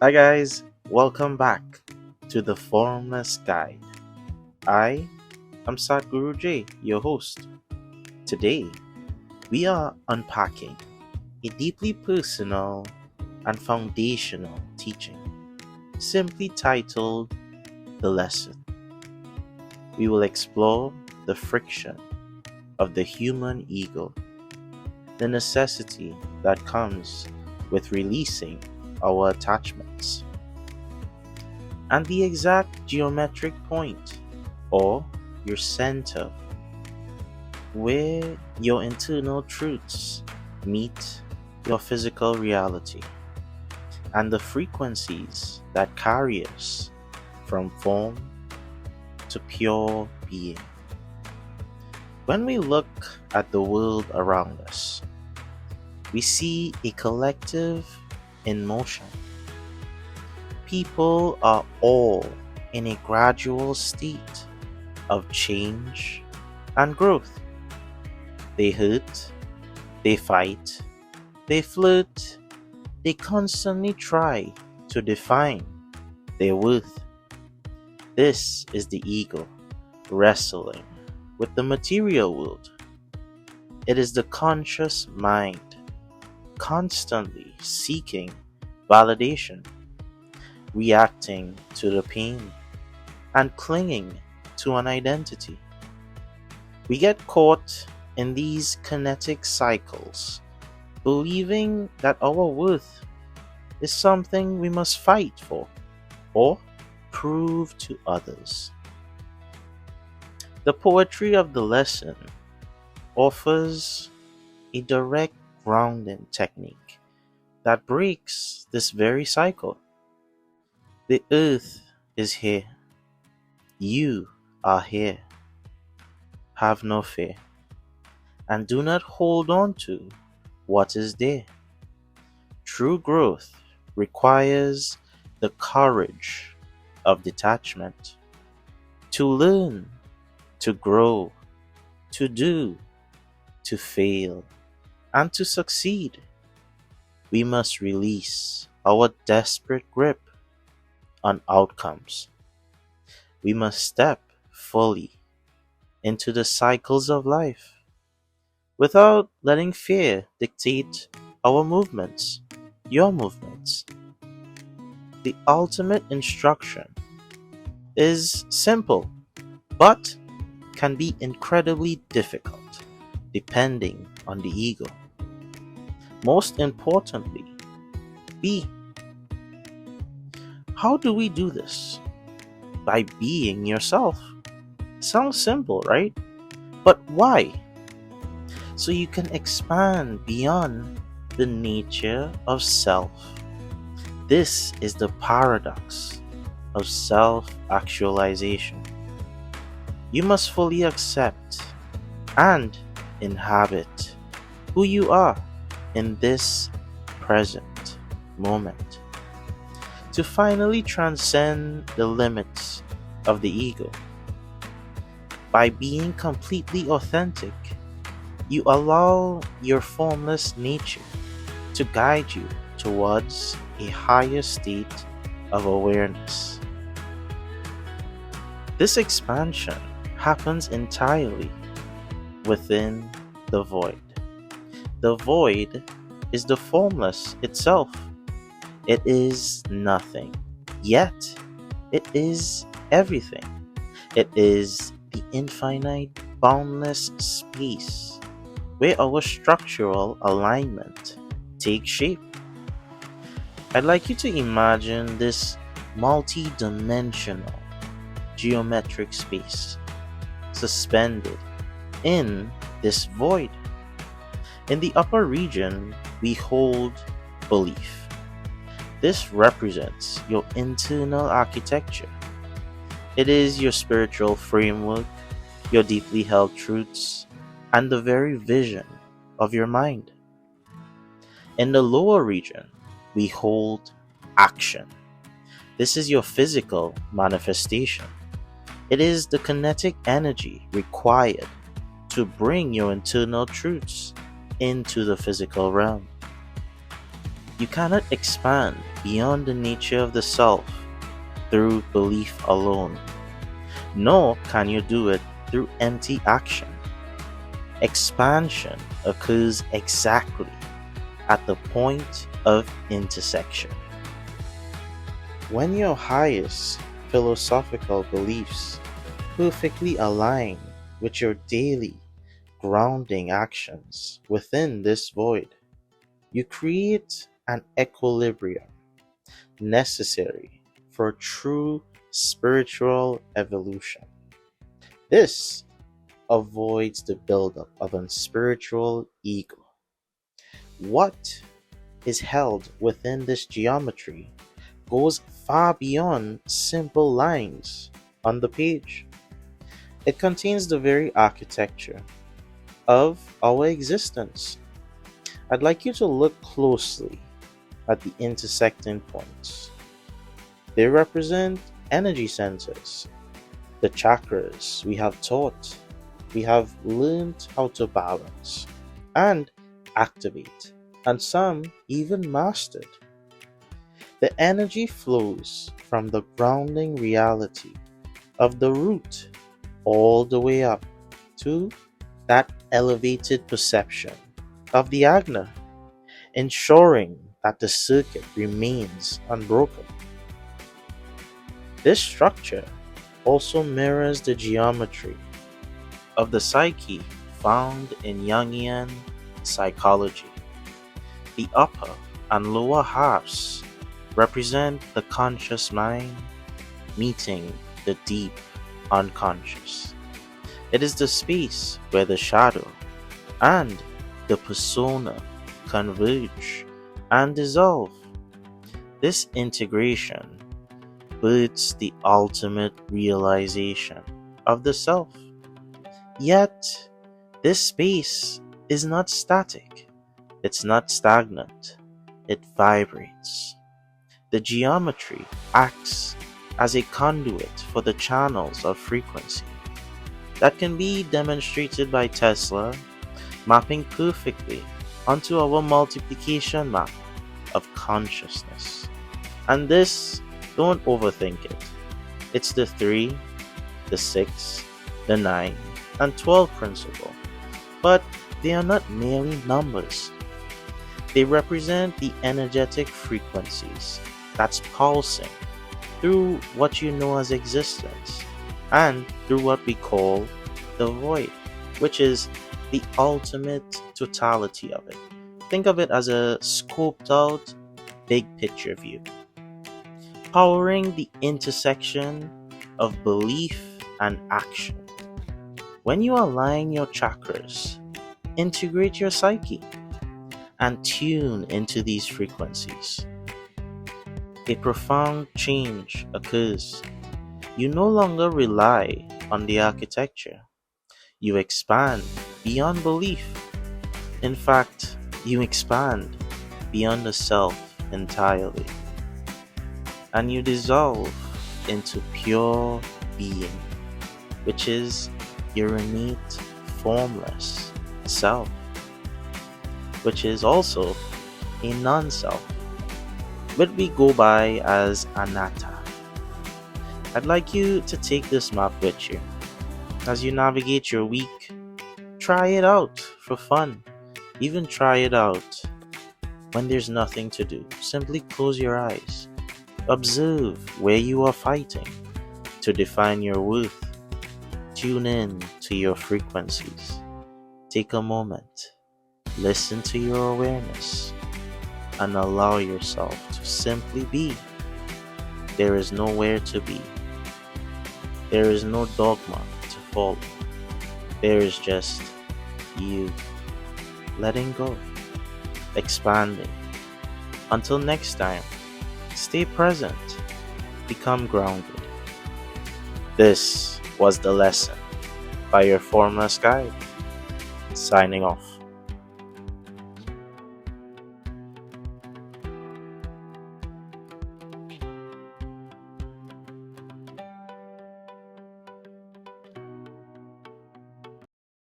Hi guys, welcome back to the Formless Guide. I am Sadhguru J, your host. Today, we are unpacking a deeply personal and foundational teaching, simply titled The Lesson. We will explore the friction of the human ego, the necessity that comes with releasing our attachments, and the exact geometric point or your center where your internal truths meet your physical reality and the frequencies that carry us from form to pure being. When we look at the world around us, we see a collective in motion. People are all in a gradual state of change and growth. They hurt, they fight, they flirt, they constantly try to define their worth. This is the ego wrestling with the material world. It is the conscious mind constantly seeking validation, reacting to the pain, and clinging to an identity. We get caught in these kinetic cycles, believing that our worth is something we must fight for or prove to others. The poetry of the lesson offers a direct grounding technique that breaks this very cycle. The earth is here. You are here. Have no fear, and do not hold on to what is there. True growth requires the courage of detachment to learn, to grow, to do, to fail, and to succeed. We must release our desperate grip on outcomes. We must step fully into the cycles of life without letting fear dictate our movements, your movements. The ultimate instruction is simple but can be incredibly difficult depending on the ego. Most importantly, be. How do we do this? By being yourself. Sounds simple, right? But why? So you can expand beyond the nature of self. This is the paradox of self actualization. You must fully accept and inhabit who you are in this present moment to finally transcend the limits of the ego. By being completely authentic, you allow your formless nature to guide you towards a higher state of awareness. This expansion happens entirely within the void. The void is the formless itself. It is nothing, yet it is everything. It is the infinite, boundless space where our structural alignment takes shape. I'd like you to imagine this multi-dimensional geometric space suspended in this void. In the upper region, we hold belief. This represents your internal architecture. It is your spiritual framework, your deeply held truths, and the very vision of your mind. In the lower region, we hold action. This is your physical manifestation. It is the kinetic energy required to bring your internal truths into the physical realm. You cannot expand beyond the nature of the self through belief alone, nor can you do it through empty action. Expansion occurs exactly at the point of intersection. When your highest philosophical beliefs perfectly align with your daily grounding actions within this void, you create an equilibrium necessary for true spiritual evolution. This avoids the buildup of a spiritual ego. What is held within this geometry goes far beyond simple lines on the page. It contains the very architecture of our existence. I'd like you to look closely at the intersecting points. They represent energy centers, the chakras we have learned how to balance and activate, and some even mastered. The energy flows from the grounding reality of the root all the way up to that elevated perception of the agna, ensuring that the circuit remains unbroken. This structure also mirrors the geometry of the psyche found in Jungian psychology. The upper and lower halves represent the conscious mind meeting the deep unconscious. It is the space where the shadow and the persona converge and dissolve. This integration births the ultimate realization of the self. Yet, this space is not static, it's not stagnant, it vibrates. The geometry acts as a conduit for the channels of frequency that can be demonstrated by Tesla mapping perfectly onto our multiplication map of consciousness. And this, don't overthink it. It's the 3, the 6, the 9, and 12 principle. But they are not merely numbers. They represent the energetic frequencies that's pulsing through what you know as existence and through what we call the void, which is the ultimate totality of it. Think of it as a scoped out big picture view, powering the intersection of belief and action. When you align your chakras, integrate your psyche, and tune into these frequencies, a profound change occurs. You no longer rely on the architecture. You expand beyond belief. In fact, you expand beyond the self entirely. And you dissolve into pure being, which is your innate formless self, which is also a non-self, but we go by as Anatta. I'd like you to take this map with you. As you navigate your week, try it out for fun. Even try it out when there's nothing to do. Simply close your eyes. Observe where you are fighting to define your worth. Tune in to your frequencies. Take a moment. Listen to your awareness and allow yourself to simply be. There is nowhere to be. There is no dogma to follow. There is just you letting go, expanding. Until next time, stay present, become grounded. This was The Lesson by your Formless Guide, signing off.